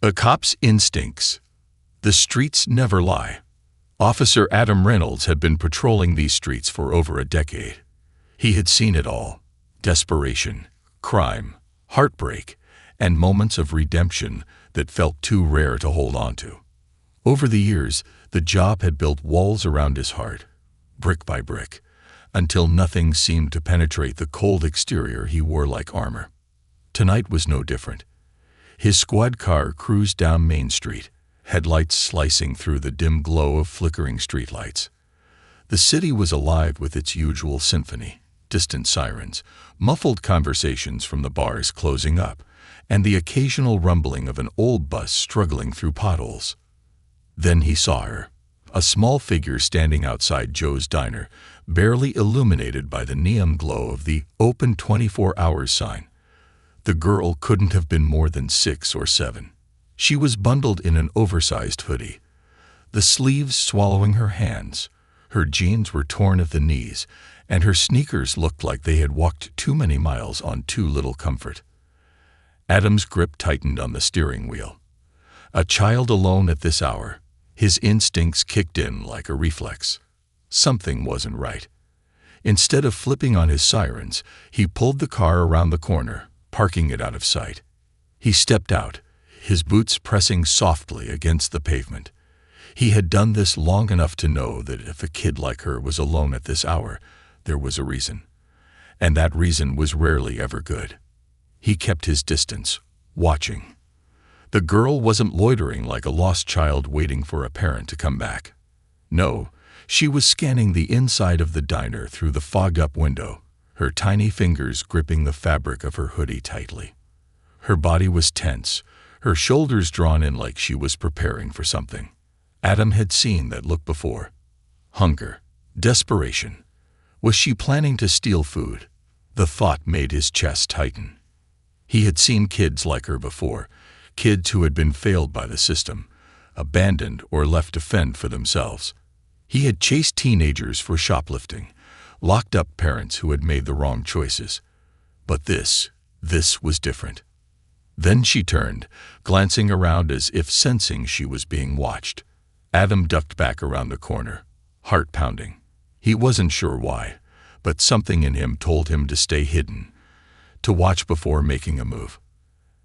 A cop's instincts. The streets never lie. Officer Adam Reynolds had been patrolling these streets for over a decade. He had seen it all: desperation, crime, heartbreak, and moments of redemption that felt too rare to hold on to. Over the years, the job had built walls around his heart, brick by brick, until nothing seemed to penetrate the cold exterior he wore like armor. Tonight was no different. His squad car cruised down Main Street, headlights slicing through the dim glow of flickering streetlights. The city was alive with its usual symphony: distant sirens, muffled conversations from the bars closing up, and the occasional rumbling of an old bus struggling through potholes. Then he saw her, a small figure standing outside Joe's diner, barely illuminated by the neon glow of the "Open 24 Hours" sign. The girl couldn't have been more than 6 or 7. She was bundled in an oversized hoodie, the sleeves swallowing her hands. Her jeans were torn at the knees, and her sneakers looked like they had walked too many miles on too little comfort. Adam's grip tightened on the steering wheel. A child alone at this hour, his instincts kicked in like a reflex. Something wasn't right. Instead of flipping on his sirens, he pulled the car around the corner, parking it out of sight. He stepped out, his boots pressing softly against the pavement. He had done this long enough to know that if a kid like her was alone at this hour, there was a reason. And that reason was rarely ever good. He kept his distance, watching. The girl wasn't loitering like a lost child waiting for a parent to come back. No, she was scanning the inside of the diner through the fog-up window, her tiny fingers gripping the fabric of her hoodie tightly. Her body was tense, her shoulders drawn in like she was preparing for something. Adam had seen that look before. Hunger, desperation. Was she planning to steal food? The thought made his chest tighten. He had seen kids like her before, kids who had been failed by the system, abandoned or left to fend for themselves. He had chased teenagers for shoplifting, locked up parents who had made the wrong choices. But this was different. Then she turned, glancing around as if sensing she was being watched. Adam ducked back around the corner, heart pounding. He wasn't sure why, but something in him told him to stay hidden, to watch before making a move.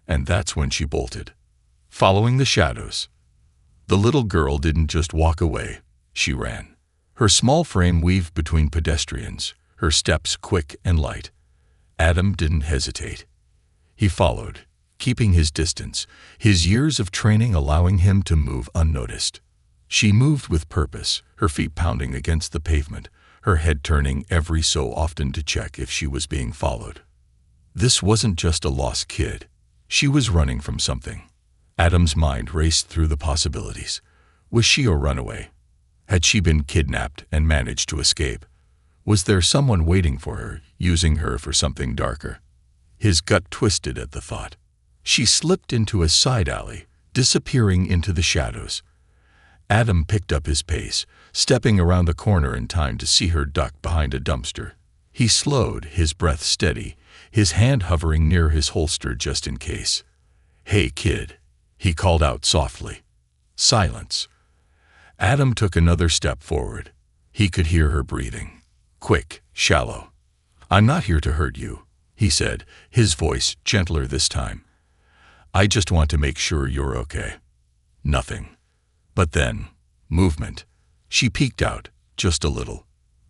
And that's when she bolted, following the shadows. The little girl didn't just walk away, she ran. Her small frame weaved between pedestrians, her steps quick and light. Adam didn't hesitate. He followed, keeping his distance, his years of training allowing him to move unnoticed. She moved with purpose, her feet pounding against the pavement, her head turning every so often to check if she was being followed. This wasn't just a lost kid. She was running from something. Adam's mind raced through the possibilities. Was she a runaway? Had she been kidnapped and managed to escape? Was there someone waiting for her, using her for something darker? His gut twisted at the thought. She slipped into a side alley, disappearing into the shadows. Adam picked up his pace, stepping around the corner in time to see her duck behind a dumpster. He slowed, his breath steady, his hand hovering near his holster just in case. "Hey, kid," he called out softly. Silence. Adam took another step forward. He could hear her breathing. Quick, shallow. "I'm not here to hurt you," he said, his voice gentler this time. "I just want to make sure you're okay." Nothing. But then, movement. She peeked out, just a little.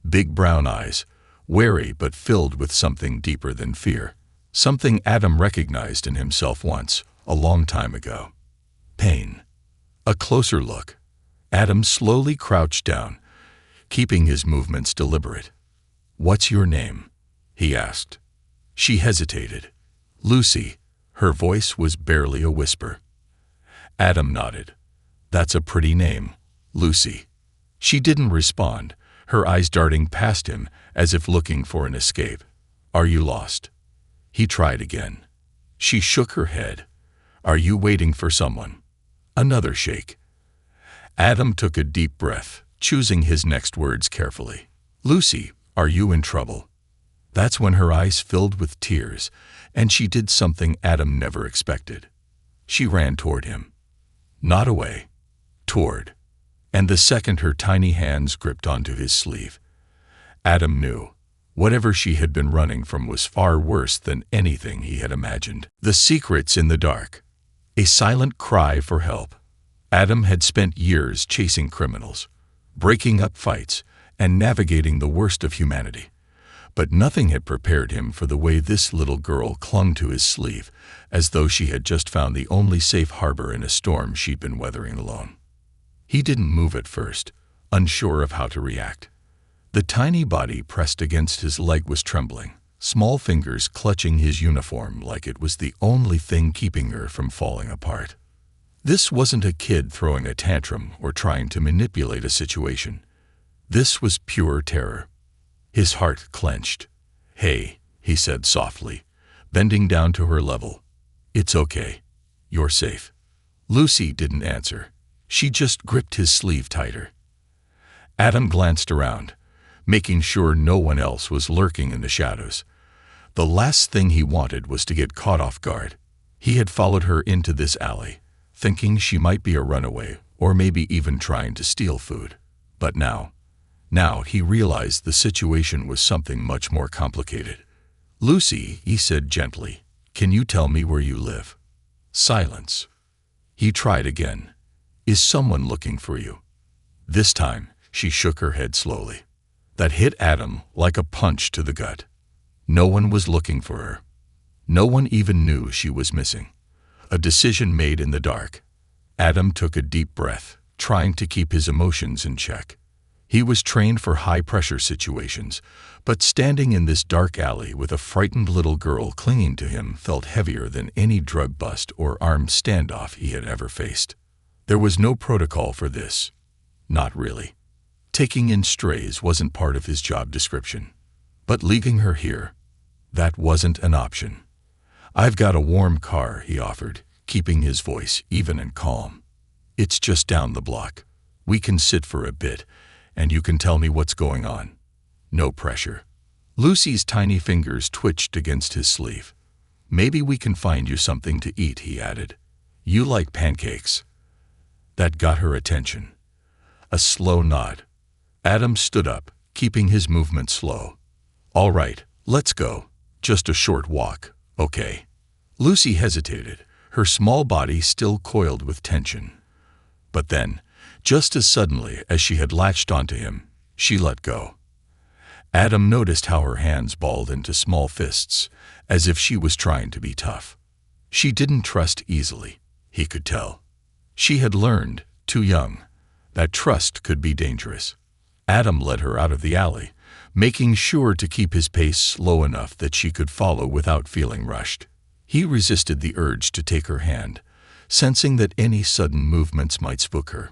Big brown eyes, wary but filled with something deeper than fear. Something Adam recognized in himself once, a long time ago. Pain. A closer look. Adam slowly crouched down, keeping his movements deliberate. "What's your name?" he asked. She hesitated. "Lucy." Her voice was barely a whisper. Adam nodded. "That's a pretty name, Lucy." She didn't respond, her eyes darting past him as if looking for an escape. "Are you lost?" He tried again. She shook her head. "Are you waiting for someone?" Another shake. Adam took a deep breath, choosing his next words carefully. "Lucy, are you in trouble?" That's when her eyes filled with tears, and she did something Adam never expected. She ran toward him, not away, toward. And the second her tiny hands gripped onto his sleeve, Adam knew whatever she had been running from was far worse than anything he had imagined. The secrets in the dark. A silent cry for help. Adam had spent years chasing criminals, breaking up fights, and navigating the worst of humanity. But nothing had prepared him for the way this little girl clung to his sleeve, as though she had just found the only safe harbor in a storm she'd been weathering alone. He didn't move at first, unsure of how to react. The tiny body pressed against his leg was trembling, small fingers clutching his uniform like it was the only thing keeping her from falling apart. This wasn't a kid throwing a tantrum or trying to manipulate a situation. This was pure terror. His heart clenched. "Hey," he said softly, bending down to her level. "It's okay. You're safe." Lucy didn't answer. She just gripped his sleeve tighter. Adam glanced around, making sure no one else was lurking in the shadows. The last thing he wanted was to get caught off guard. He had followed her into this alley, thinking she might be a runaway or maybe even trying to steal food. But now he realized the situation was something much more complicated. "Lucy," he said gently, "can you tell me where you live?" Silence. He tried again. "Is someone looking for you?" This time, she shook her head slowly. That hit Adam like a punch to the gut. No one was looking for her. No one even knew she was missing. A decision made in the dark. Adam took a deep breath, trying to keep his emotions in check. He was trained for high-pressure situations, but standing in this dark alley with a frightened little girl clinging to him felt heavier than any drug bust or armed standoff he had ever faced. There was no protocol for this. Not really. Taking in strays wasn't part of his job description. But leaving her here, that wasn't an option. "I've got a warm car," he offered, keeping his voice even and calm. "It's just down the block. We can sit for a bit, and you can tell me what's going on. No pressure." Lucy's tiny fingers twitched against his sleeve. "Maybe we can find you something to eat," he added. "You like pancakes." That got her attention. A slow nod. Adam stood up, keeping his movement slow. "All right, let's go. Just a short walk, okay?" Lucy hesitated, her small body still coiled with tension. But then, just as suddenly as she had latched onto him, she let go. Adam noticed how her hands balled into small fists, as if she was trying to be tough. She didn't trust easily, he could tell. She had learned, too young, that trust could be dangerous. Adam led her out of the alley, making sure to keep his pace slow enough that she could follow without feeling rushed. He resisted the urge to take her hand, sensing that any sudden movements might spook her.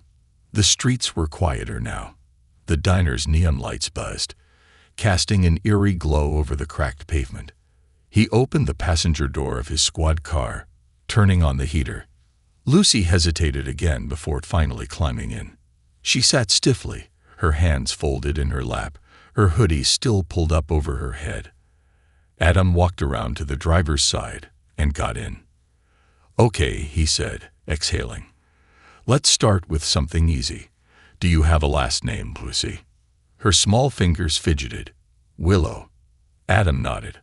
The streets were quieter now. The diner's neon lights buzzed, casting an eerie glow over the cracked pavement. He opened the passenger door of his squad car, turning on the heater. Lucy hesitated again before finally climbing in. She sat stiffly, her hands folded in her lap, her hoodie still pulled up over her head. Adam walked around to the driver's side and got in. "Okay," he said, exhaling. "Let's start with something easy. Do you have a last name, Lucy?" Her small fingers fidgeted. "Willow." Adam nodded.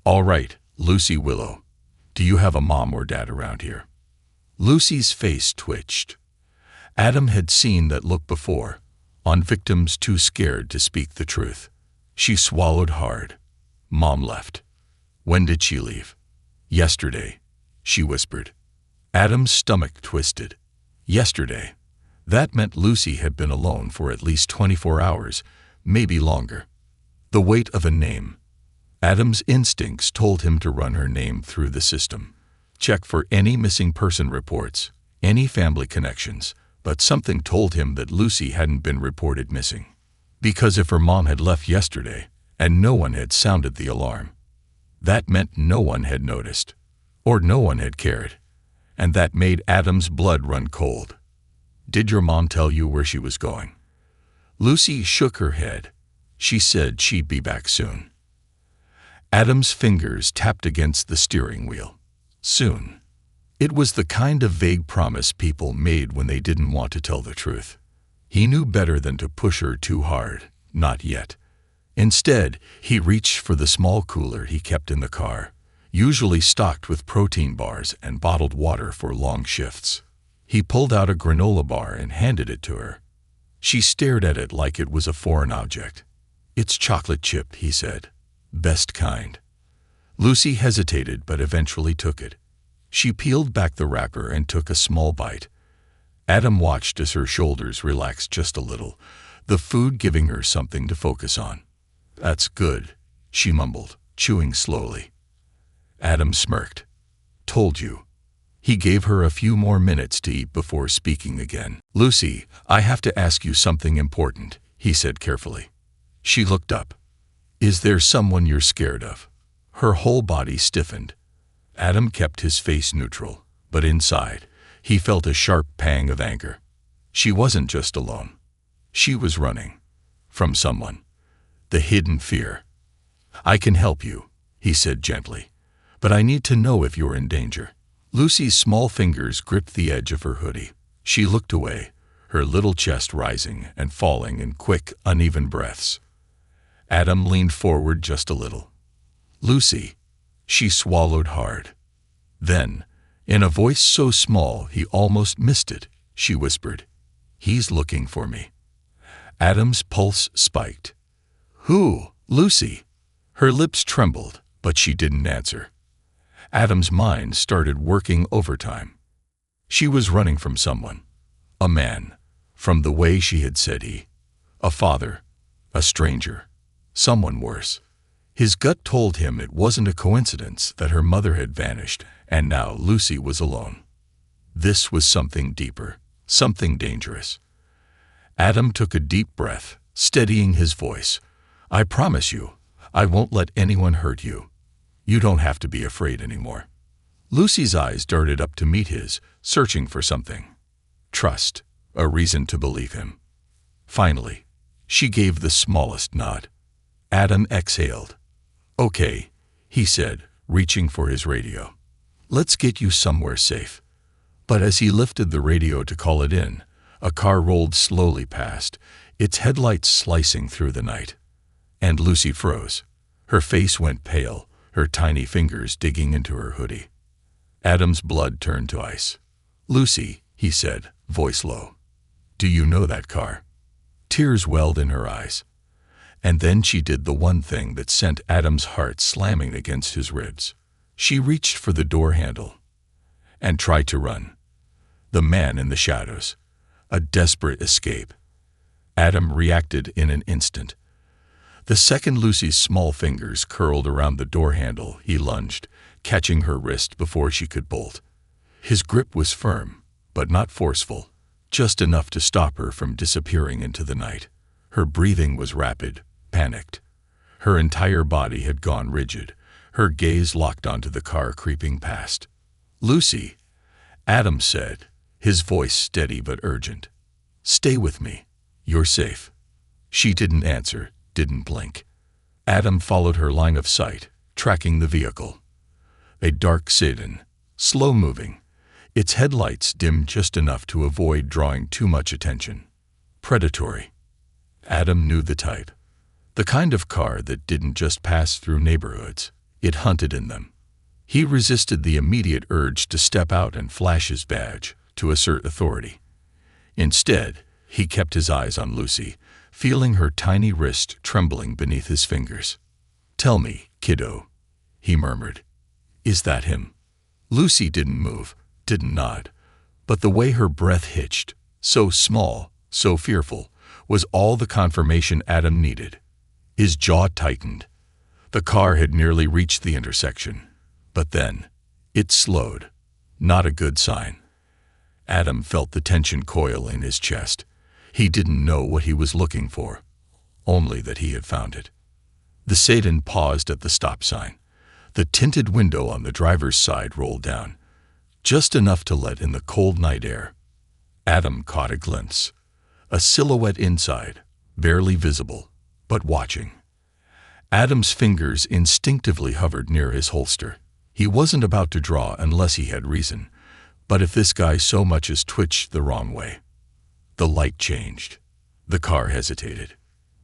"All right, Lucy Willow. Do you have a mom or dad around here?" Lucy's face twitched. Adam had seen that look before, on victims too scared to speak the truth. She swallowed hard. "Mom left." "When did she leave?" "Yesterday," she whispered. Adam's stomach twisted. Yesterday. That meant Lucy had been alone for at least 24 hours, maybe longer. The weight of a name. Adam's instincts told him to run her name through the system. Check for any missing person reports, any family connections, but something told him that Lucy hadn't been reported missing. Because if her mom had left yesterday, and no one had sounded the alarm, that meant no one had noticed, or no one had cared, and that made Adam's blood run cold. "Did your mom tell you where she was going?" Lucy shook her head. She said she'd be back soon. Adam's fingers tapped against the steering wheel. Soon. It was the kind of vague promise people made when they didn't want to tell the truth. He knew better than to push her too hard, not yet. Instead, he reached for the small cooler he kept in the car, usually stocked with protein bars and bottled water for long shifts. He pulled out a granola bar and handed it to her. She stared at it like it was a foreign object. "It's chocolate chip," he said. "Best kind." Lucy hesitated but eventually took it. She peeled back the wrapper and took a small bite. Adam watched as her shoulders relaxed just a little, the food giving her something to focus on. "That's good," she mumbled, chewing slowly. Adam smirked. "Told you." He gave her a few more minutes to eat before speaking again. "Lucy, I have to ask you something important," he said carefully. She looked up. "Is there someone you're scared of?" Her whole body stiffened. Adam kept his face neutral, but inside, he felt a sharp pang of anger. She wasn't just alone. She was running. From someone. The hidden fear. "I can help you," he said gently, "but I need to know if you're in danger." Lucy's small fingers gripped the edge of her hoodie. She looked away, her little chest rising and falling in quick, uneven breaths. Adam leaned forward just a little. "Lucy." She swallowed hard. Then, in a voice so small he almost missed it, she whispered, "He's looking for me." Adam's pulse spiked. "Who, Lucy?" Her lips trembled, but she didn't answer. Adam's mind started working overtime. She was running from someone. A man. From the way she had said he. A father. A stranger. Someone worse. His gut told him it wasn't a coincidence that her mother had vanished, and now Lucy was alone. This was something deeper, something dangerous. Adam took a deep breath, steadying his voice. "I promise you, I won't let anyone hurt you. You don't have to be afraid anymore." Lucy's eyes darted up to meet his, searching for something. Trust, a reason to believe him. Finally, she gave the smallest nod. Adam exhaled. "Okay," he said, reaching for his radio. "Let's get you somewhere safe." But as he lifted the radio to call it in, a car rolled slowly past, its headlights slicing through the night. And Lucy froze. Her face went pale, her tiny fingers digging into her hoodie. Adam's blood turned to ice. "Lucy," he said, voice low. "Do you know that car?" Tears welled in her eyes. And then she did the one thing that sent Adam's heart slamming against his ribs. She reached for the door handle and tried to run. The man in the shadows. A desperate escape. Adam reacted in an instant. The second Lucy's small fingers curled around the door handle, he lunged, catching her wrist before she could bolt. His grip was firm, but not forceful, just enough to stop her from disappearing into the night. Her breathing was rapid, panicked. Her entire body had gone rigid, her gaze locked onto the car creeping past. "Lucy," Adam said, his voice steady but urgent. "Stay with me. You're safe." She didn't answer, didn't blink. Adam followed her line of sight, tracking the vehicle. A dark sedan, slow-moving, its headlights dimmed just enough to avoid drawing too much attention. Predatory. Adam knew the type. The kind of car that didn't just pass through neighborhoods, it hunted in them. He resisted the immediate urge to step out and flash his badge, to assert authority. Instead, he kept his eyes on Lucy, feeling her tiny wrist trembling beneath his fingers. "Tell me, kiddo," he murmured. "Is that him?" Lucy didn't move, didn't nod, but the way her breath hitched, so small, so fearful, was all the confirmation Adam needed. His jaw tightened. The car had nearly reached the intersection, but then it slowed. Not a good sign. Adam felt the tension coil in his chest. He didn't know what he was looking for, only that he had found it. The sedan paused at the stop sign. The tinted window on the driver's side rolled down, just enough to let in the cold night air. Adam caught a glimpse. A silhouette inside, barely visible, but watching. Adam's fingers instinctively hovered near his holster. He wasn't about to draw unless he had reason, But if this guy so much as twitched the wrong way. The light changed. The car hesitated.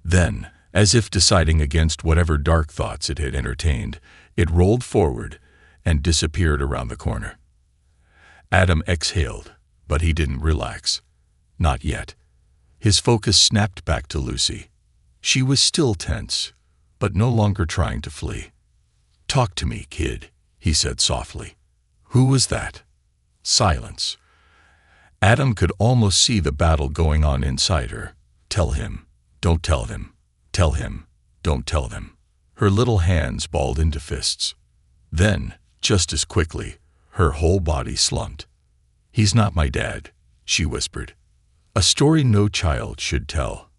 Then, as if deciding against whatever dark thoughts it had entertained, it rolled forward and disappeared around the corner. Adam exhaled, but he didn't relax. Not yet. His focus snapped back to Lucy. She was still tense, but no longer trying to flee. "Talk to me, kid," he said softly. "Who was that?" Silence. Adam could almost see the battle going on inside her. Tell him. Don't tell them. Tell him. Don't tell them. Her little hands balled into fists. Then, just as quickly, her whole body slumped. "He's not my dad," she whispered. A story no child should tell.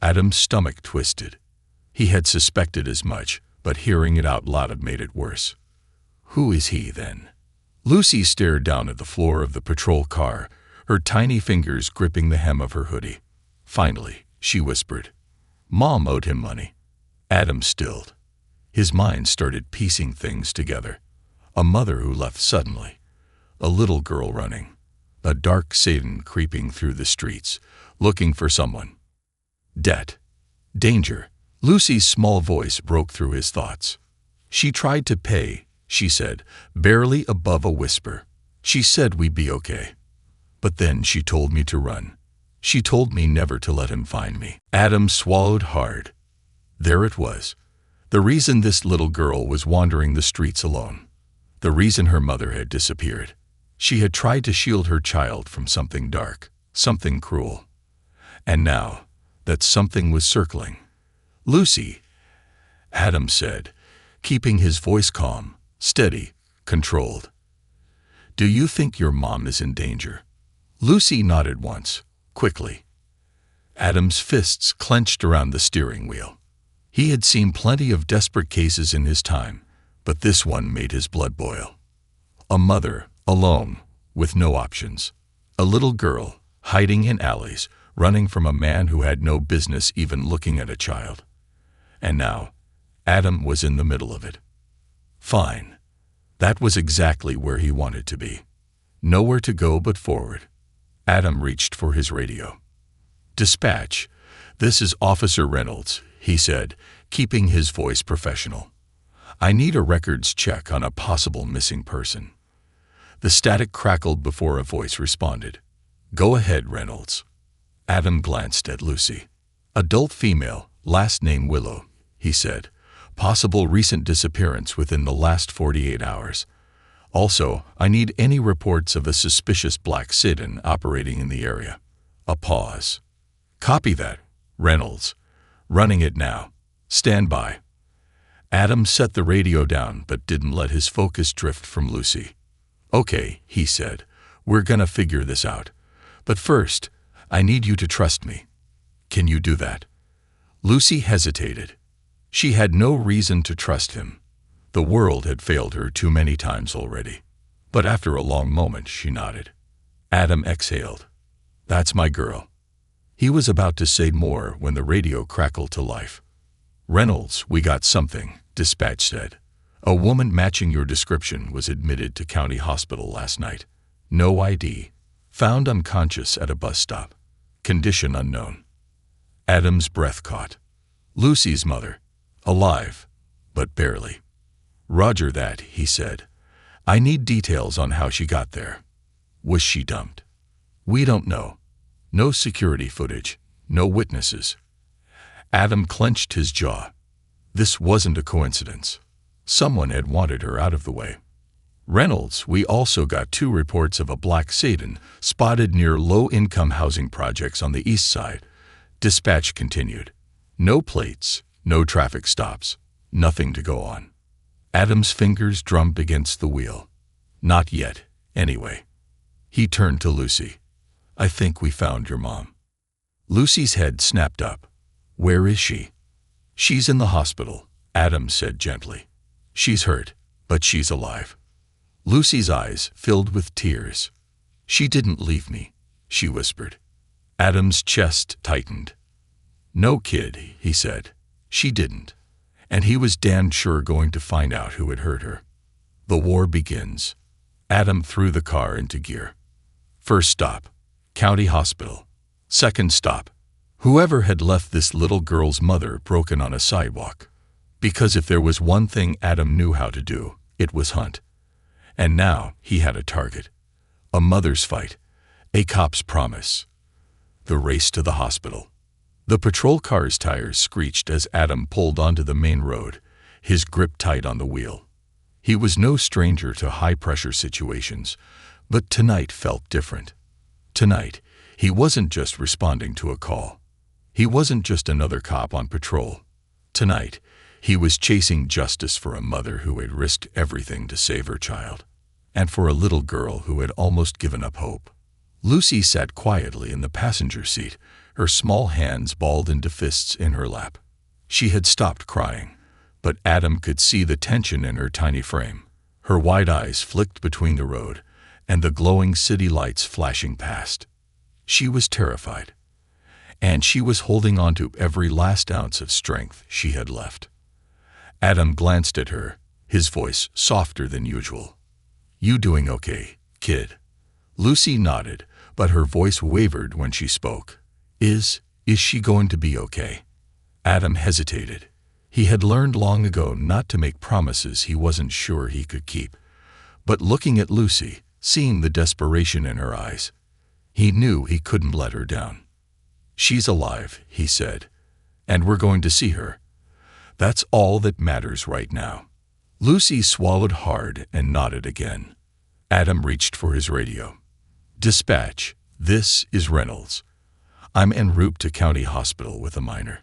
Adam's stomach twisted. He had suspected as much, but hearing it out loud made it worse. Who is he, then? Lucy stared down at the floor of the patrol car, her tiny fingers gripping the hem of her hoodie. Finally, she whispered, "Mom owed him money." Adam stilled. His mind started piecing things together. A mother who left suddenly. A little girl running. A dark Satan creeping through the streets, looking for someone. Debt. Danger. Lucy's small voice broke through his thoughts. "She tried to pay," she said, barely above a whisper. "She said we'd be okay. But then she told me to run. She told me never to let him find me." Adam swallowed hard. There it was. The reason this little girl was wandering the streets alone. The reason her mother had disappeared. She had tried to shield her child from something dark, something cruel. And now, that something was circling. "Lucy," Adam said, keeping his voice calm, steady, controlled. "Do you think your mom is in danger?" Lucy nodded once, quickly. Adam's fists clenched around the steering wheel. He had seen plenty of desperate cases in his time, but this one made his blood boil. A mother, alone, with no options. A little girl, hiding in alleys, running from a man who had no business even looking at a child. And now, Adam was in the middle of it. Fine. That was exactly where he wanted to be. Nowhere to go but forward. Adam reached for his radio. "Dispatch, this is Officer Reynolds," he said, keeping his voice professional. "I need a records check on a possible missing person." The static crackled before a voice responded. "Go ahead, Reynolds." Adam glanced at Lucy. "Adult female, last name Willow," he said. "Possible recent disappearance within the last 48 hours. Also, I need any reports of a suspicious black Satan operating in the area." A pause. "Copy that, Reynolds. Running it now. Stand by." Adam set the radio down but didn't let his focus drift from Lucy. "Okay," he said, "we're gonna figure this out. But first, I need you to trust me. Can you do that?" Lucy hesitated. She had no reason to trust him. The world had failed her too many times already. But after a long moment, she nodded. Adam exhaled. "That's my girl." He was about to say more when the radio crackled to life. "Reynolds, we got something," dispatch said. "A woman matching your description was admitted to county hospital last night. No ID. Found unconscious at a bus stop. Condition unknown." Adam's breath caught. Lucy's mother. Alive, but barely. "Roger that," he said. "I need details on how she got there. Was she dumped?" "We don't know. No security footage. No witnesses." Adam clenched his jaw. This wasn't a coincidence. Someone had wanted her out of the way. "Reynolds, we also got 2 reports of a black Satan spotted near low-income housing projects on the east side." Dispatch continued. "No plates, no traffic stops, nothing to go on." Adam's fingers drummed against the wheel. "Not yet, anyway." He turned to Lucy. "I think we found your mom." Lucy's head snapped up. "Where is she?" "She's in the hospital," Adam said gently. "She's hurt, but she's alive." Lucy's eyes filled with tears. "She didn't leave me," she whispered. Adam's chest tightened. "No, kid," he said. "She didn't." And he was damn sure going to find out who had hurt her. The war begins. Adam threw the car into gear. First stop, County Hospital. Second stop, whoever had left this little girl's mother broken on a sidewalk. Because if there was one thing Adam knew how to do, it was hunt. And now he had a target. A mother's fight. A cop's promise. The race to the hospital. The patrol car's tires screeched as Adam pulled onto the main road, his grip tight on the wheel. He was no stranger to high-pressure situations, but tonight felt different. Tonight, he wasn't just responding to a call. He wasn't just another cop on patrol. Tonight, he was chasing justice for a mother who had risked everything to save her child, and for a little girl who had almost given up hope. Lucy sat quietly in the passenger seat, her small hands balled into fists in her lap. She had stopped crying, but Adam could see the tension in her tiny frame. Her wide eyes flicked between the road and the glowing city lights flashing past. She was terrified, and she was holding on to every last ounce of strength she had left. Adam glanced at her, his voice softer than usual. "You doing okay, kid?" Lucy nodded, but her voice wavered when she spoke. Is she going to be okay?" Adam hesitated. He had learned long ago not to make promises he wasn't sure he could keep. But looking at Lucy, seeing the desperation in her eyes, he knew he couldn't let her down. "She's alive," he said, "and we're going to see her. That's all that matters right now." Lucy swallowed hard and nodded again. Adam reached for his radio. "Dispatch, this is Reynolds. I'm en route to County Hospital with a minor.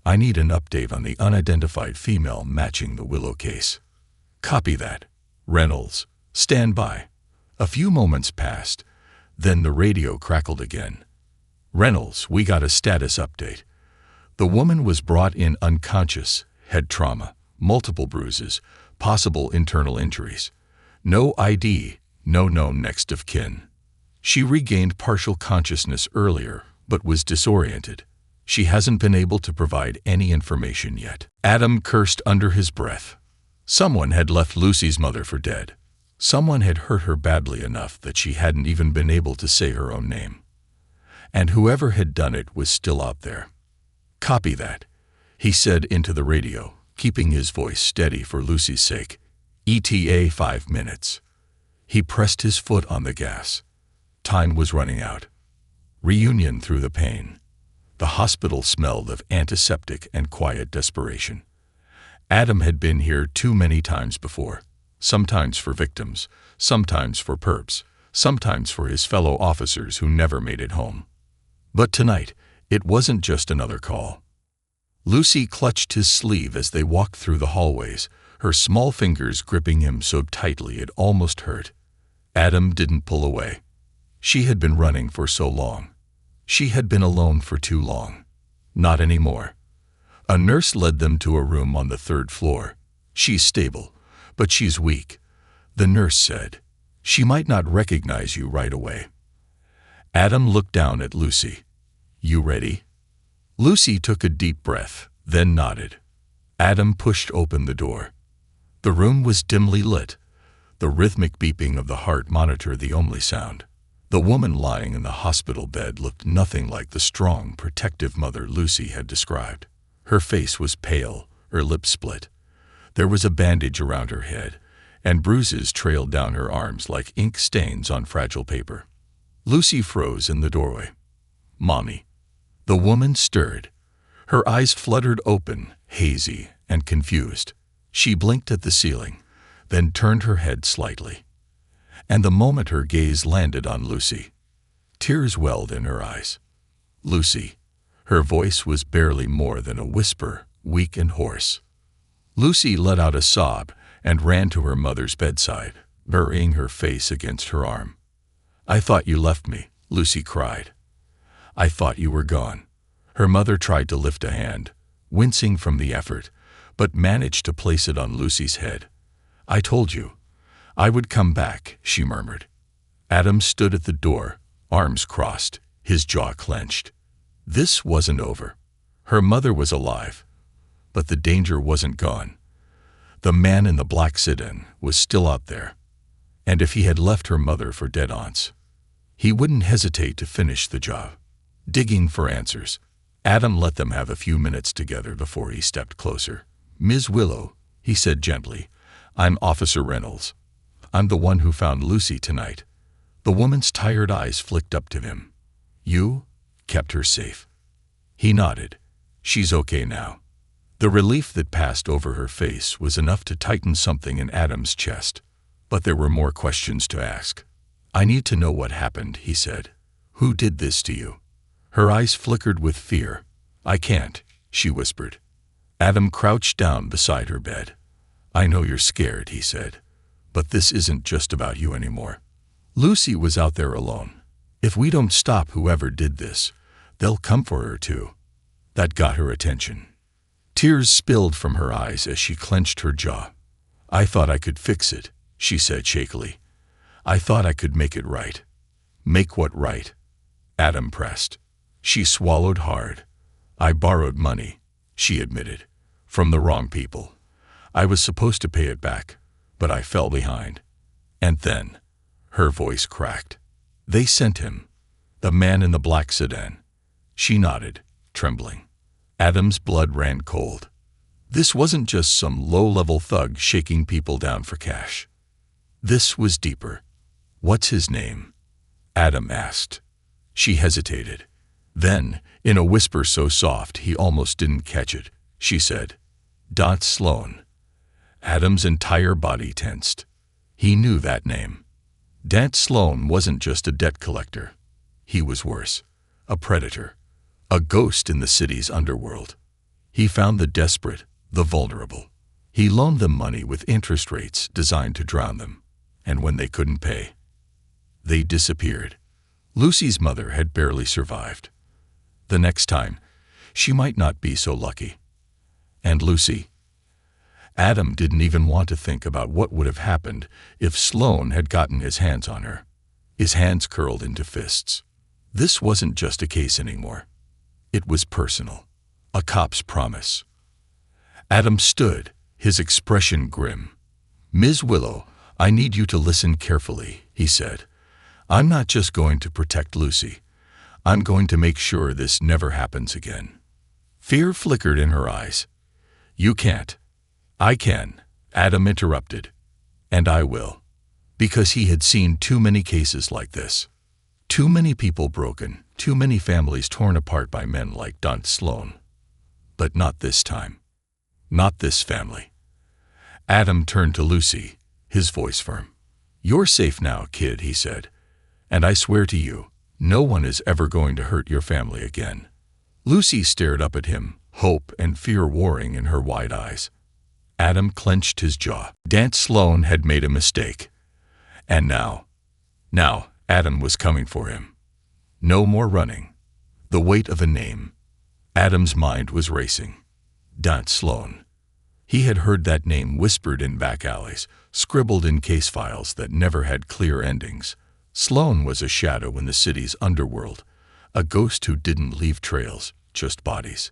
I need an update on the unidentified female matching the Willow case." "Copy that. Reynolds, stand by." A few moments passed, then the radio crackled again. "Reynolds, we got a status update. The woman was brought in unconscious, head trauma, multiple bruises, possible internal injuries. No ID, no known next of kin. She regained partial consciousness earlier, but was disoriented. She hasn't been able to provide any information yet." Adam cursed under his breath. Someone had left Lucy's mother for dead. Someone had hurt her badly enough that she hadn't even been able to say her own name. And whoever had done it was still out there. "Copy that," he said into the radio, keeping his voice steady for Lucy's sake. "ETA 5 minutes." He pressed his foot on the gas. Time was running out. Reunion through the pain. The hospital smelled of antiseptic and quiet desperation. Adam had been here too many times before, sometimes for victims, sometimes for perps, sometimes for his fellow officers who never made it home. But tonight, it wasn't just another call. Lucy clutched his sleeve as they walked through the hallways, her small fingers gripping him so tightly it almost hurt. Adam didn't pull away. She had been running for so long. She had been alone for too long. Not anymore. A nurse led them to a room on the 3rd floor. "She's stable, but she's weak," the nurse said. "She might not recognize you right away." Adam looked down at Lucy. "You ready?" Lucy took a deep breath, then nodded. Adam pushed open the door. The room was dimly lit, the rhythmic beeping of the heart monitor the only sound. The woman lying in the hospital bed looked nothing like the strong, protective mother Lucy had described. Her face was pale, her lips split. There was a bandage around her head, and bruises trailed down her arms like ink stains on fragile paper. Lucy froze in the doorway. "Mommy." The woman stirred. Her eyes fluttered open, hazy and confused. She blinked at the ceiling, then turned her head slightly. And the moment her gaze landed on Lucy, tears welled in her eyes. "Lucy." Her voice was barely more than a whisper, weak and hoarse. Lucy let out a sob and ran to her mother's bedside, burying her face against her arm. "I thought you left me," Lucy cried. "I thought you were gone." Her mother tried to lift a hand, wincing from the effort, but managed to place it on Lucy's head. "I told you I would come back," she murmured. Adam stood at the door, arms crossed, his jaw clenched. This wasn't over. Her mother was alive, but the danger wasn't gone. The man in the black sedan was still out there. And if he had left her mother for dead aunts, he wouldn't hesitate to finish the job. Digging for answers, Adam let them have a few minutes together before he stepped closer. "Ms. Willow," he said gently, "I'm Officer Reynolds. I'm the one who found Lucy tonight." The woman's tired eyes flicked up to him. "You kept her safe?" He nodded. "She's okay now." The relief that passed over her face was enough to tighten something in Adam's chest. But there were more questions to ask. "I need to know what happened," he said. "Who did this to you?" Her eyes flickered with fear. "I can't," she whispered. Adam crouched down beside her bed. "I know you're scared," he said, "but this isn't just about you anymore. Lucy was out there alone. If we don't stop whoever did this, they'll come for her too." That got her attention. Tears spilled from her eyes as she clenched her jaw. "I thought I could fix it," she said shakily. "I thought I could make it right." "Make what right?" Adam pressed. She swallowed hard. "I borrowed money," she admitted, "from the wrong people. I was supposed to pay it back, but I fell behind. And then," her voice cracked, "they sent him, the man in the black sedan." She nodded, trembling. Adam's blood ran cold. This wasn't just some low-level thug shaking people down for cash. This was deeper. "What's his name?" Adam asked. She hesitated. Then, in a whisper so soft he almost didn't catch it, she said, "Dot Sloan." Adam's entire body tensed. He knew that name. Dot Sloan wasn't just a debt collector. He was worse. A predator. A ghost in the city's underworld. He found the desperate, the vulnerable. He loaned them money with interest rates designed to drown them. And when they couldn't pay, they disappeared. Lucy's mother had barely survived. The next time, she might not be so lucky. And Lucy? Adam didn't even want to think about what would have happened if Sloan had gotten his hands on her. His hands curled into fists. This wasn't just a case anymore. It was personal. A cop's promise. Adam stood, his expression grim. "Ms. Willow, I need you to listen carefully," he said. "I'm not just going to protect Lucy. I'm going to make sure this never happens again." Fear flickered in her eyes. "You can't." "I can," Adam interrupted. "And I will." Because he had seen too many cases like this. Too many people broken, too many families torn apart by men like Dot Sloan. But not this time. Not this family. Adam turned to Lucy, his voice firm. "You're safe now, kid," he said. "And I swear to you, no one is ever going to hurt your family again." Lucy stared up at him, hope and fear warring in her wide eyes. Adam clenched his jaw. Dot Sloan had made a mistake. And now Adam was coming for him. No more running. The weight of a name. Adam's mind was racing. Dot Sloan. He had heard that name whispered in back alleys, scribbled in case files that never had clear endings. Sloan was a shadow in the city's underworld, a ghost who didn't leave trails, just bodies.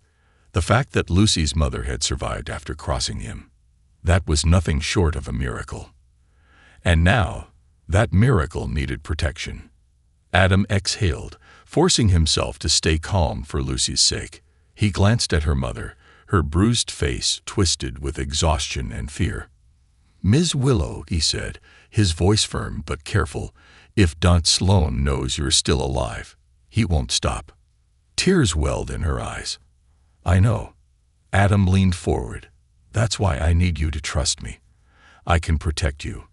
The fact that Lucy's mother had survived after crossing him, that was nothing short of a miracle. And now, that miracle needed protection. Adam exhaled, forcing himself to stay calm for Lucy's sake. He glanced at her mother, her bruised face twisted with exhaustion and fear. "Ms. Willow," he said, his voice firm but careful, "if Dot Sloan knows you're still alive, he won't stop." Tears welled in her eyes. "I know." Adam leaned forward. "That's why I need you to trust me. I can protect you.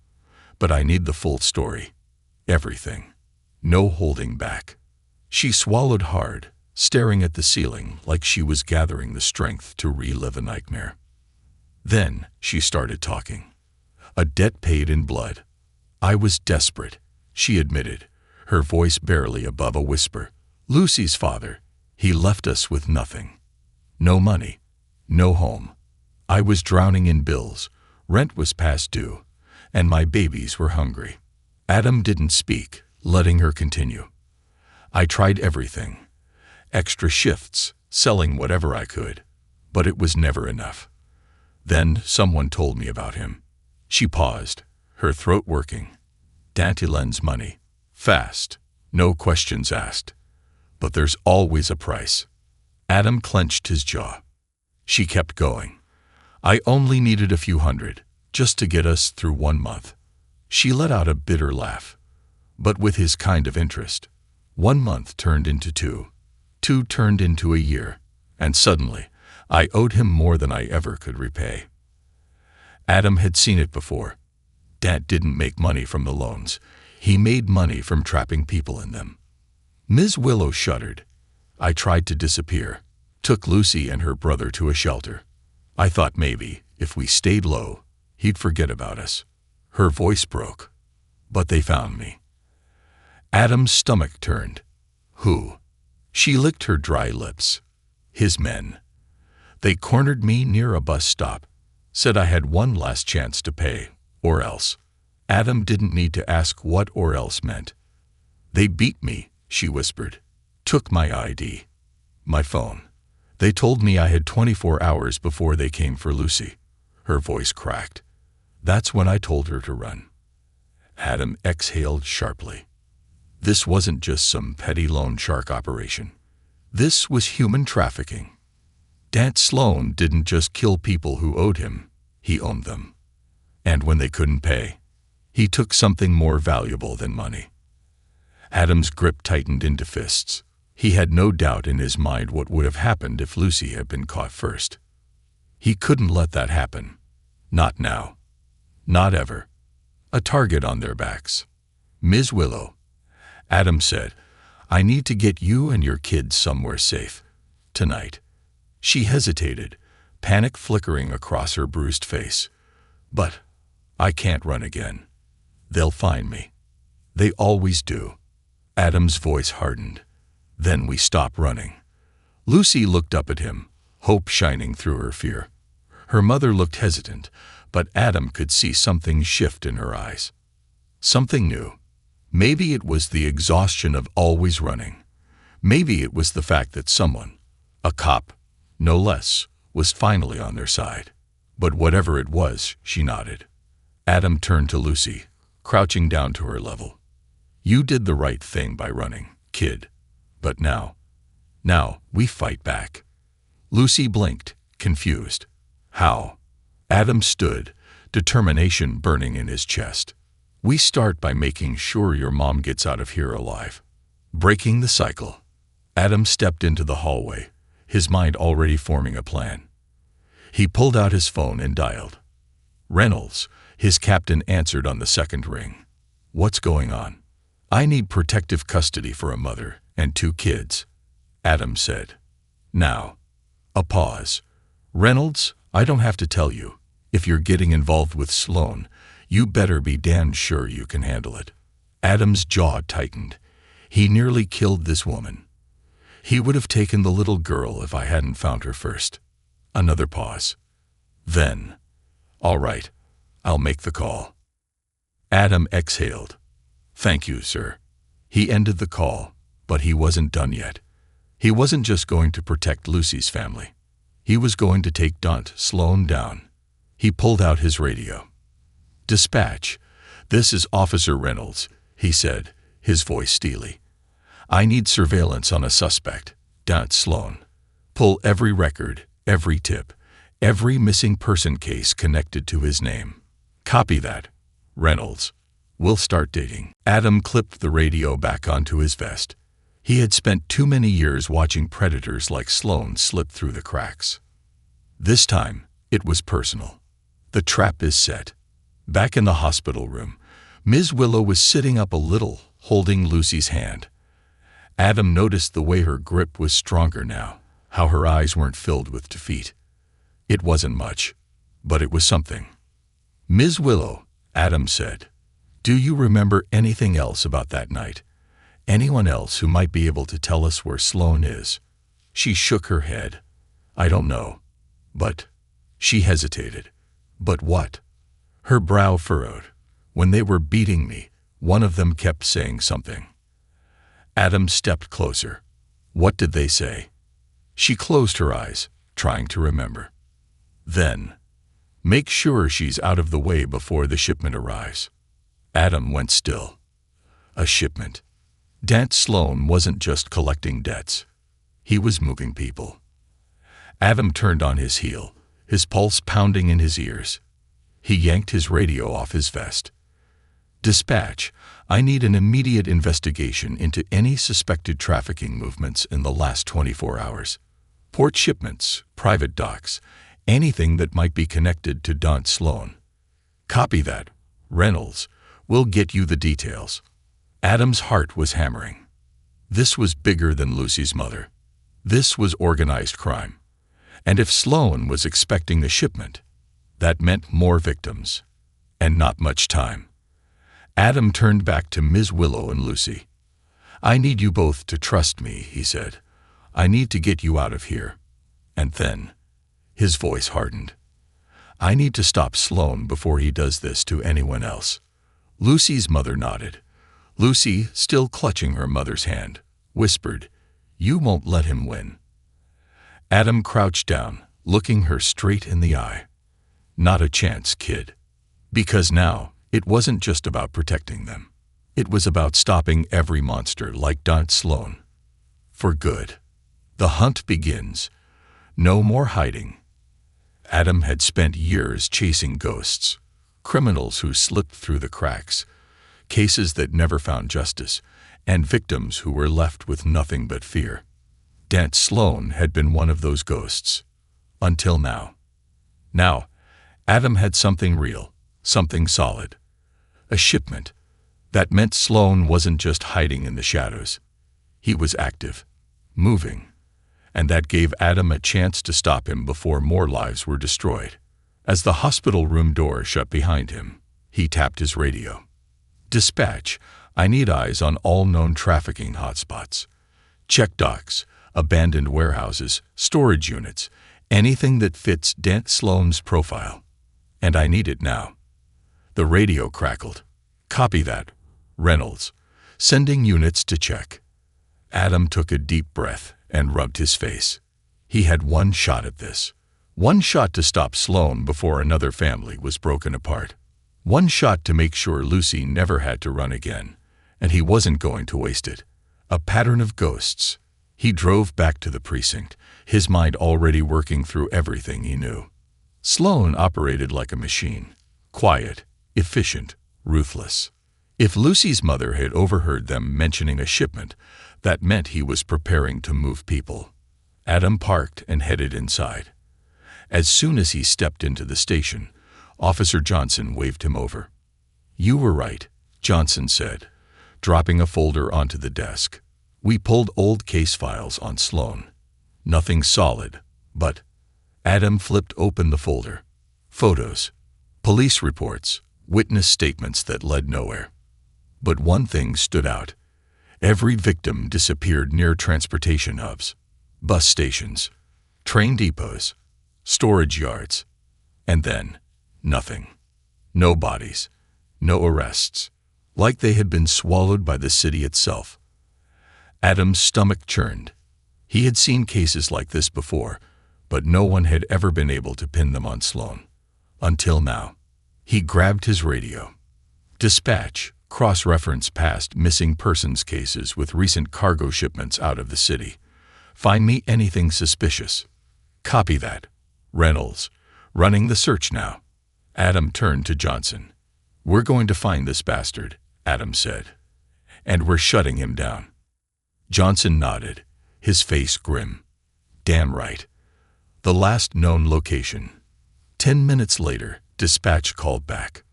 But I need the full story. Everything. No holding back." She swallowed hard, staring at the ceiling like she was gathering the strength to relive a nightmare. Then she started talking. "A debt paid in blood. I was desperate," she admitted, her voice barely above a whisper. "Lucy's father, he left us with nothing. No money, no home. I was drowning in bills, rent was past due, and my babies were hungry." Adam didn't speak, letting her continue. "I tried everything. Extra shifts, selling whatever I could, but it was never enough. Then someone told me about him." She paused, her throat working. Dante lends money. Fast. No questions asked. But there's always a price. Adam clenched his jaw. She kept going. I only needed a few hundred, just to get us through 1 month. She let out a bitter laugh. But with his kind of interest, 1 month turned into 2. 2 turned into a year. And suddenly, I owed him more than I ever could repay. Adam had seen it before. Dad didn't make money from the loans. He made money from trapping people in them. Ms. Willow shuddered. I tried to disappear, took Lucy and her brother to a shelter. I thought maybe, if we stayed low, he'd forget about us. Her voice broke. But they found me. Adam's stomach turned. Who? She licked her dry lips. His men. They cornered me near a bus stop, said I had one last chance to pay, or else. Adam didn't need to ask what or else meant. They beat me, she whispered. Took my ID. My phone. They told me I had 24 hours before they came for Lucy. Her voice cracked. That's when I told her to run. Adam exhaled sharply. This wasn't just some petty loan shark operation. This was human trafficking. Dant Sloan didn't just kill people who owed him, he owned them. And when they couldn't pay, he took something more valuable than money. Adam's grip tightened into fists. He had no doubt in his mind what would have happened if Lucy had been caught first. He couldn't let that happen. Not now. Not ever. A target on their backs. Ms. Willow, Adam said, I need to get you and your kids somewhere safe. Tonight. She hesitated, panic flickering across her bruised face. But I can't run again. They'll find me. They always do. Adam's voice hardened. Then we stop running. Lucy looked up at him, hope shining through her fear. Her mother looked hesitant, but Adam could see something shift in her eyes. Something new. Maybe it was the exhaustion of always running. Maybe it was the fact that someone, a cop, no less, was finally on their side. But whatever it was, she nodded. Adam turned to Lucy, crouching down to her level. You did the right thing by running, kid. But now we fight back. Lucy blinked, confused. How? Adam stood, determination burning in his chest. We start by making sure your mom gets out of here alive. Breaking the cycle. Adam stepped into the hallway, his mind already forming a plan. He pulled out his phone and dialed. Reynolds, his captain answered on the second ring. What's going on? I need protective custody for a mother and 2 kids, Adam said. Now. A pause. Reynolds, I don't have to tell you. If you're getting involved with Sloan, you better be damn sure you can handle it. Adam's jaw tightened. He nearly killed this woman. He would have taken the little girl if I hadn't found her first. Another pause. Then, all right, I'll make the call. Adam exhaled. Thank you, sir. He ended the call, but he wasn't done yet. He wasn't just going to protect Lucy's family. He was going to take Dant Sloan down. He pulled out his radio. Dispatch, this is Officer Reynolds, he said, his voice steely. I need surveillance on a suspect, Dant Sloan. Pull every record, every tip, every missing person case connected to his name. Copy that, Reynolds. We'll start dating. Adam clipped the radio back onto his vest. He had spent too many years watching predators like Sloan slip through the cracks. This time, it was personal. The trap is set. Back in the hospital room, Ms. Willow was sitting up a little, holding Lucy's hand. Adam noticed the way her grip was stronger now, how her eyes weren't filled with defeat. It wasn't much, but it was something. Ms. Willow, Adam said, do you remember anything else about that night? Anyone else who might be able to tell us where Sloan is? She shook her head. I don't know. But, she hesitated. But what? Her brow furrowed. When they were beating me, one of them kept saying something. Adam stepped closer. What did they say? She closed her eyes, trying to remember. Then, make sure she's out of the way before the shipment arrives. Adam went still. A shipment. Dant Sloan wasn't just collecting debts. He was moving people. Adam turned on his heel, his pulse pounding in his ears. He yanked his radio off his vest. "Dispatch, I need an immediate investigation into any suspected trafficking movements in the last 24 hours. Port shipments, private docks, anything that might be connected to Dant Sloan." "Copy that, Reynolds. We'll get you the details." Adam's heart was hammering. This was bigger than Lucy's mother. This was organized crime. And if Sloan was expecting the shipment, that meant more victims. And not much time. Adam turned back to Ms. Willow and Lucy. "I need you both to trust me," he said. "I need to get you out of here." And then, his voice hardened. "I need to stop Sloan before he does this to anyone else." Lucy's mother nodded. Lucy, still clutching her mother's hand, whispered, "You won't let him win." Adam crouched down, looking her straight in the eye. "Not a chance, kid." Because now, it wasn't just about protecting them. It was about stopping every monster like Dant Sloan. For good. The hunt begins. No more hiding. Adam had spent years chasing ghosts, criminals who slipped through the cracks, cases that never found justice, and victims who were left with nothing but fear. Dant Sloan had been one of those ghosts. Until now. Now, Adam had something real, something solid. A shipment. That meant Sloan wasn't just hiding in the shadows. He was active, moving. And that gave Adam a chance to stop him before more lives were destroyed. As the hospital room door shut behind him, he tapped his radio. "Dispatch, I need eyes on all known trafficking hotspots. Check docks, abandoned warehouses, storage units, anything that fits Dant Sloan's profile. And I need it now." The radio crackled. "Copy that, Reynolds. Sending units to check." Adam took a deep breath and rubbed his face. He had one shot at this. One shot to stop Sloan before another family was broken apart. One shot to make sure Lucy never had to run again, and he wasn't going to waste it. A pattern of ghosts. He drove back to the precinct, his mind already working through everything he knew. Sloan operated like a machine. Quiet, efficient, ruthless. If Lucy's mother had overheard them mentioning a shipment, that meant he was preparing to move people. Adam parked and headed inside. As soon as he stepped into the station, Officer Johnson waved him over. "You were right," Johnson said, dropping a folder onto the desk. "We pulled old case files on Sloan. Nothing solid, but..." Adam flipped open the folder. Photos, police reports, witness statements that led nowhere. But one thing stood out. Every victim disappeared near transportation hubs, bus stations, train depots, storage yards. And then, nothing. No bodies, no arrests, like they had been swallowed by the city itself. Adam's stomach churned. He had seen cases like this before, but no one had ever been able to pin them on Sloan. Until now. He grabbed his radio. "Dispatch, cross-reference past missing persons cases with recent cargo shipments out of the city. Find me anything suspicious." "Copy that, Reynolds. Running the search now." Adam turned to Johnson. "We're going to find this bastard," Adam said. "And we're shutting him down." Johnson nodded, his face grim. "Damn right." The last known location. 10 minutes later, dispatch called back.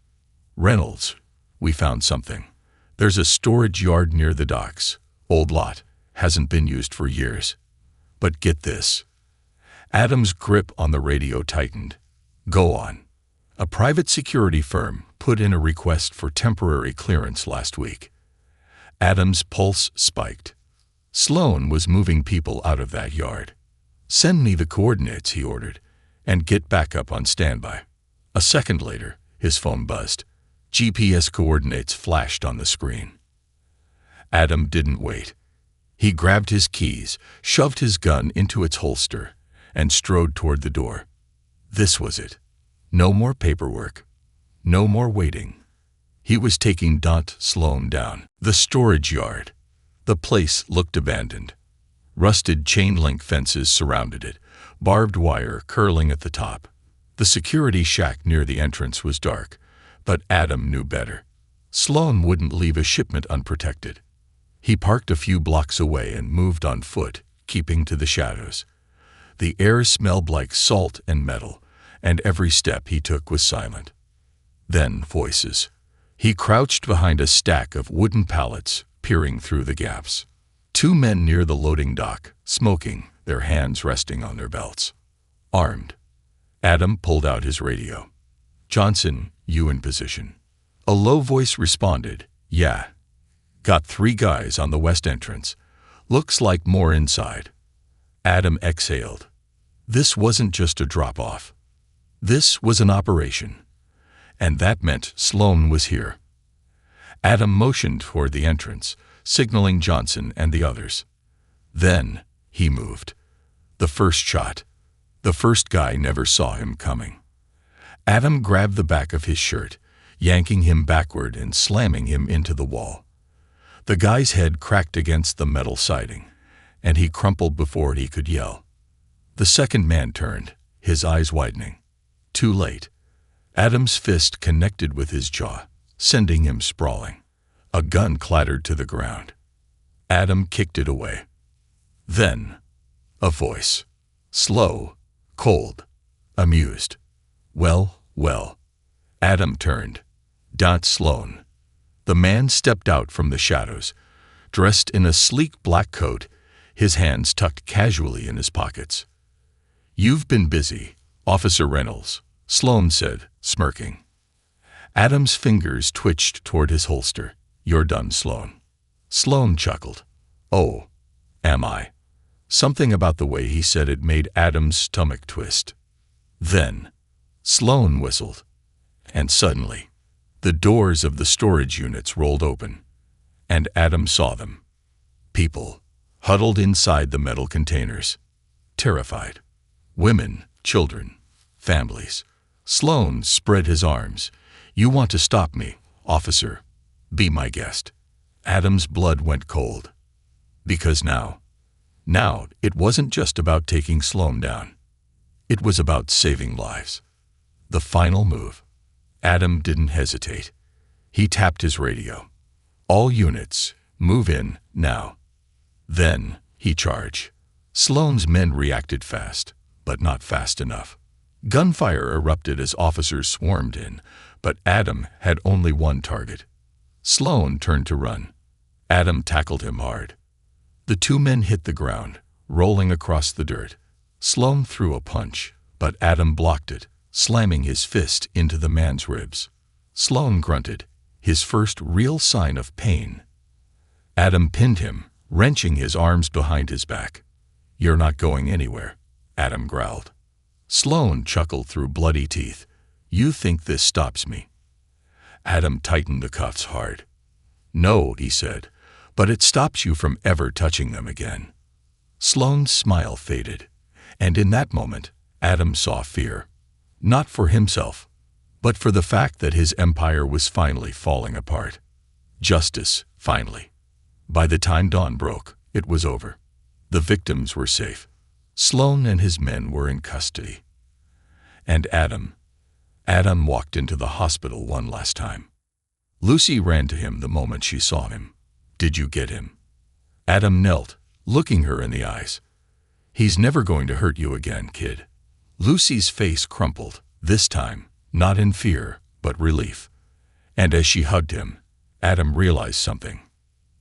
"Reynolds, we found something. There's a storage yard near the docks. Old lot. Hasn't been used for years. But get this." Adam's grip on the radio tightened. "Go on." A private security firm put in a request for temporary clearance last week. Adam's pulse spiked. Sloan was moving people out of that yard. "Send me the coordinates," he ordered, "and get back up on standby." A second later, his phone buzzed. GPS coordinates flashed on the screen. Adam didn't wait. He grabbed his keys, shoved his gun into its holster, and strode toward the door. This was it. No more paperwork. No more waiting. He was taking Daunt Sloan down. The storage yard. The place looked abandoned. Rusted chain-link fences surrounded it, barbed wire curling at the top. The security shack near the entrance was dark, but Adam knew better. Sloan wouldn't leave a shipment unprotected. He parked a few blocks away and moved on foot, keeping to the shadows. The air smelled like salt and metal, and every step he took was silent. Then voices. He crouched behind a stack of wooden pallets, peering through the gaps. Two men near the loading dock, smoking, their hands resting on their belts. Armed. Adam pulled out his radio. "Johnson, you in position?" A low voice responded, "Yeah. Got 3 guys on the west entrance. Looks like more inside." Adam exhaled. This wasn't just a drop-off. This was an operation. And that meant Sloan was here. Adam motioned toward the entrance, signaling Johnson and the others. Then he moved. The first shot. The first guy never saw him coming. Adam grabbed the back of his shirt, yanking him backward and slamming him into the wall. The guy's head cracked against the metal siding, and he crumpled before he could yell. The second man turned, his eyes widening. Too late. Adam's fist connected with his jaw, sending him sprawling. A gun clattered to the ground. Adam kicked it away. Then, a voice. Slow, cold, amused. Well, well. Adam turned. Daunt Sloan. The man stepped out from the shadows, dressed in a sleek black coat, his hands tucked casually in his pockets. "You've been busy, Officer Reynolds," Sloan said, smirking. Adam's fingers twitched toward his holster. "You're done, Sloan." Sloan chuckled. "Oh, am I?" Something about the way he said it made Adam's stomach twist. Then, Sloan whistled, and suddenly, the doors of the storage units rolled open, and Adam saw them. People, huddled inside the metal containers, terrified. Women, children, families. Sloan spread his arms. "You want to stop me, officer? Be my guest." Adam's blood went cold. Because now it wasn't just about taking Sloan down. It was about saving lives. The final move. Adam didn't hesitate. He tapped his radio. "All units, move in, now." Then he charged. Sloan's men reacted fast, but not fast enough. Gunfire erupted as officers swarmed in, but Adam had only one target. Sloan turned to run. Adam tackled him hard. The 2 men hit the ground, rolling across the dirt. Sloan threw a punch, but Adam blocked it, slamming his fist into the man's ribs. Sloan grunted, his first real sign of pain. Adam pinned him, wrenching his arms behind his back. "You're not going anywhere," Adam growled. Sloan chuckled through bloody teeth. "You think this stops me?" Adam tightened the cuffs hard. "No," he said, "but it stops you from ever touching them again." Sloan's smile faded, and in that moment, Adam saw fear. Not for himself, but for the fact that his empire was finally falling apart. Justice, finally. By the time dawn broke, it was over. The victims were safe. Sloan and his men were in custody. And Adam walked into the hospital one last time. Lucy ran to him the moment she saw him. "Did you get him?" Adam knelt, looking her in the eyes. "He's never going to hurt you again, kid." Lucy's face crumpled, this time, not in fear, but relief. And as she hugged him, Adam realized something.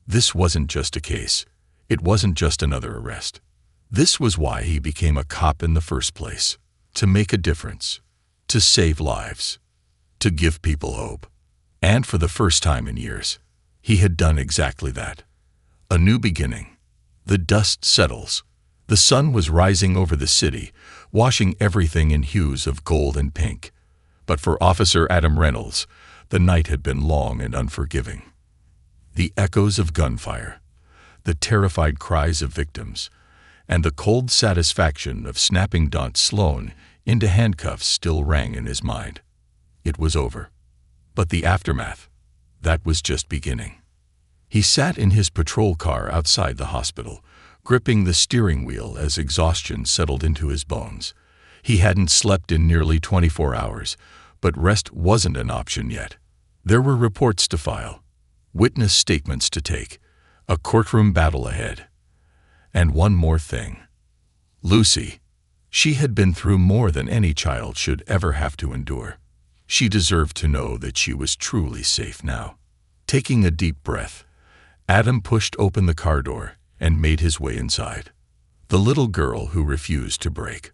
This wasn't just a case. It wasn't just another arrest. This was why he became a cop in the first place. To make a difference. To save lives. To give people hope. And for the first time in years, he had done exactly that. A new beginning. The dust settles. The sun was rising over the city, washing everything in hues of gold and pink. But for Officer Adam Reynolds, the night had been long and unforgiving. The echoes of gunfire, the terrified cries of victims, and the cold satisfaction of snapping Daunt Sloan into handcuffs still rang in his mind. It was over. But the aftermath, that was just beginning. He sat in his patrol car outside the hospital, gripping the steering wheel as exhaustion settled into his bones. He hadn't slept in nearly 24 hours, but rest wasn't an option yet. There were reports to file, witness statements to take, a courtroom battle ahead. And one more thing. Lucy. She had been through more than any child should ever have to endure. She deserved to know that she was truly safe now. Taking a deep breath, Adam pushed open the car door and made his way inside. The little girl who refused to break.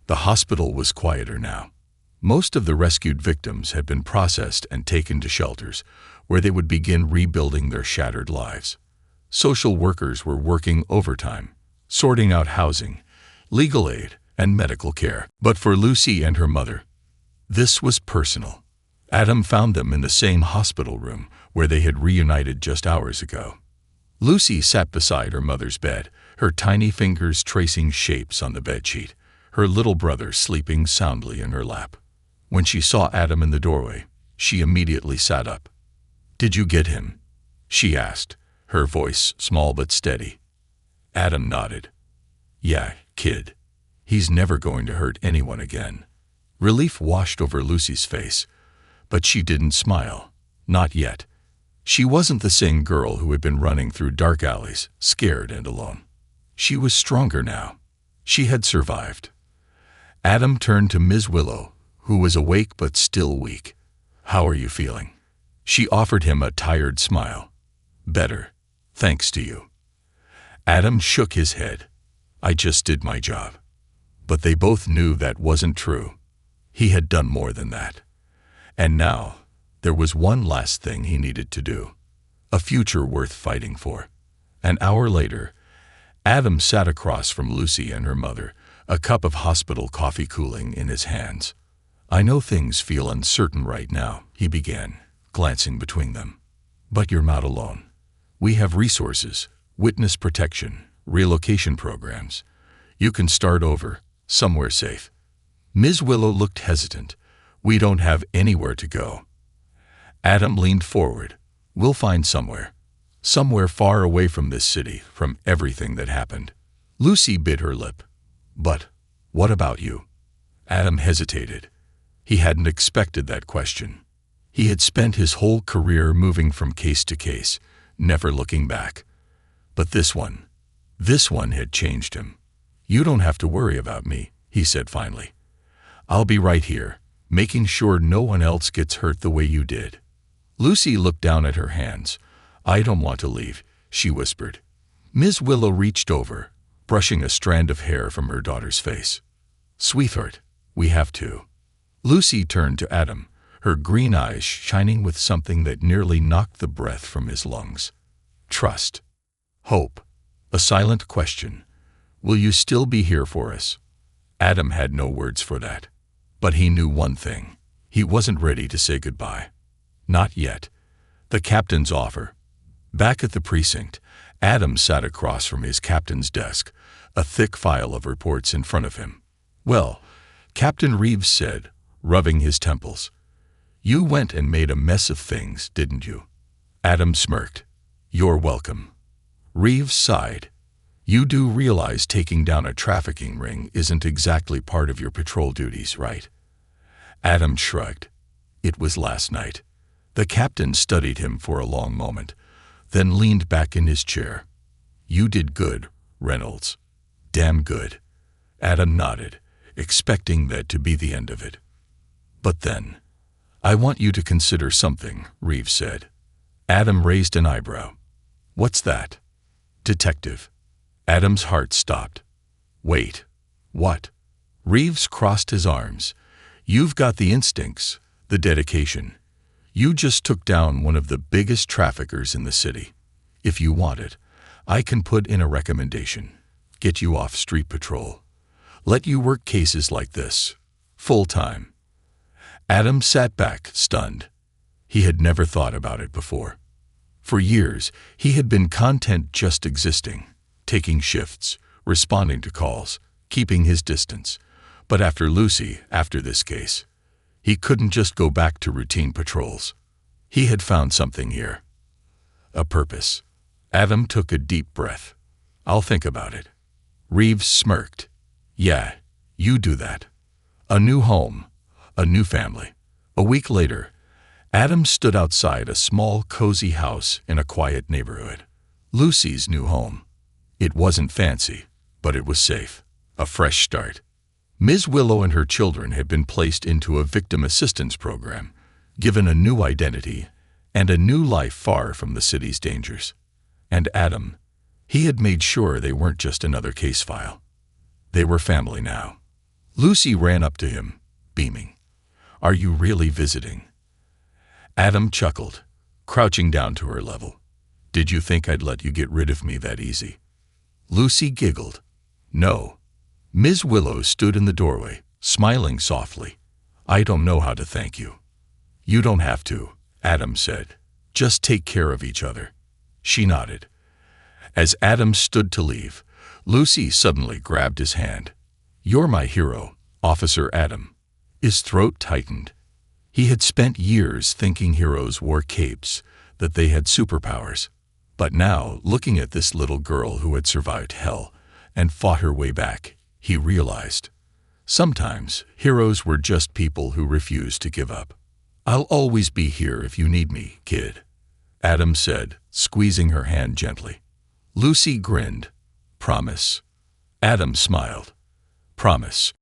The hospital was quieter now. Most of the rescued victims had been processed and taken to shelters, where they would begin rebuilding their shattered lives. Social workers were working overtime, sorting out housing, legal aid, and medical care. But for Lucy and her mother, this was personal. Adam found them in the same hospital room where they had reunited just hours ago. Lucy sat beside her mother's bed, her tiny fingers tracing shapes on the bedsheet, her little brother sleeping soundly in her lap. When she saw Adam in the doorway, she immediately sat up. "Did you get him?" she asked, her voice small but steady. Adam nodded. "Yeah, kid. He's never going to hurt anyone again." Relief washed over Lucy's face, but she didn't smile. Not yet. She wasn't the same girl who had been running through dark alleys, scared and alone. She was stronger now. She had survived. Adam turned to Ms. Willow, who was awake but still weak. "How are you feeling?" She offered him a tired smile. "Better, thanks to you." Adam shook his head. "I just did my job." But they both knew that wasn't true. He had done more than that. And now, there was one last thing he needed to do. A future worth fighting for. An hour later, Adam sat across from Lucy and her mother, a cup of hospital coffee cooling in his hands. "I know things feel uncertain right now," he began, glancing between them. "But you're not alone. We have resources, witness protection, relocation programs. You can start over, somewhere safe." Ms. Willow looked hesitant. "We don't have anywhere to go." Adam leaned forward. "We'll find somewhere. Somewhere far away from this city, from everything that happened." Lucy bit her lip. "But what about you?" Adam hesitated. He hadn't expected that question. He had spent his whole career moving from case to case, never looking back. But this one had changed him. "You don't have to worry about me," he said finally. "I'll be right here, making sure no one else gets hurt the way you did." Lucy looked down at her hands. "I don't want to leave," she whispered. Ms. Willow reached over, brushing a strand of hair from her daughter's face. "Sweetheart, we have to." Lucy turned to Adam, her green eyes shining with something that nearly knocked the breath from his lungs. "Trust. Hope. A silent question. Will you still be here for us?" Adam had no words for that. But he knew one thing. He wasn't ready to say goodbye. Not yet. The captain's offer. Back at the precinct, Adam sat across from his captain's desk, a thick file of reports in front of him. "Well," Captain Reeves said, rubbing his temples, "you went and made a mess of things, didn't you?" Adam smirked. "You're welcome." Reeves sighed. "You do realize taking down a trafficking ring isn't exactly part of your patrol duties, right?" Adam shrugged. It was last night. The captain studied him for a long moment, then leaned back in his chair. "You did good, Reynolds. Damn good." Adam nodded, expecting that to be the end of it. "But then, I want you to consider something," Reeves said. Adam raised an eyebrow. "What's that?" "Detective." Adam's heart stopped. "Wait. What?" Reeves crossed his arms. "You've got the instincts, the dedication. You just took down one of the biggest traffickers in the city. If you want it, I can put in a recommendation. Get you off street patrol. Let you work cases like this, full-time." Adam sat back, stunned. He had never thought about it before. For years, he had been content just existing, taking shifts, responding to calls, keeping his distance. But after Lucy, after this case, he couldn't just go back to routine patrols. He had found something here. A purpose. Adam took a deep breath. I'll think about it. Reeves smirked. Yeah, you do that. A new home. A new family. A week later, Adam stood outside a small, cozy house in a quiet neighborhood. Lucy's new home. It wasn't fancy, but it was safe. A fresh start. Ms. Willow and her children had been placed into a victim assistance program, given a new identity and a new life far from the city's dangers. And Adam, he had made sure they weren't just another case file. They were family now. Lucy ran up to him, beaming. Are you really visiting? Adam chuckled, crouching down to her level. Did you think I'd let you get rid of me that easy? Lucy giggled. No. Ms. Willow stood in the doorway, smiling softly. I don't know how to thank you. You don't have to, Adam said. Just take care of each other. She nodded. As Adam stood to leave, Lucy suddenly grabbed his hand. You're my hero, Officer Adam. His throat tightened. He had spent years thinking heroes wore capes, that they had superpowers. But now, looking at this little girl who had survived hell and fought her way back, he realized. Sometimes, heroes were just people who refused to give up. I'll always be here if you need me, kid, Adam said, squeezing her hand gently. Lucy grinned. Promise. Adam smiled. Promise.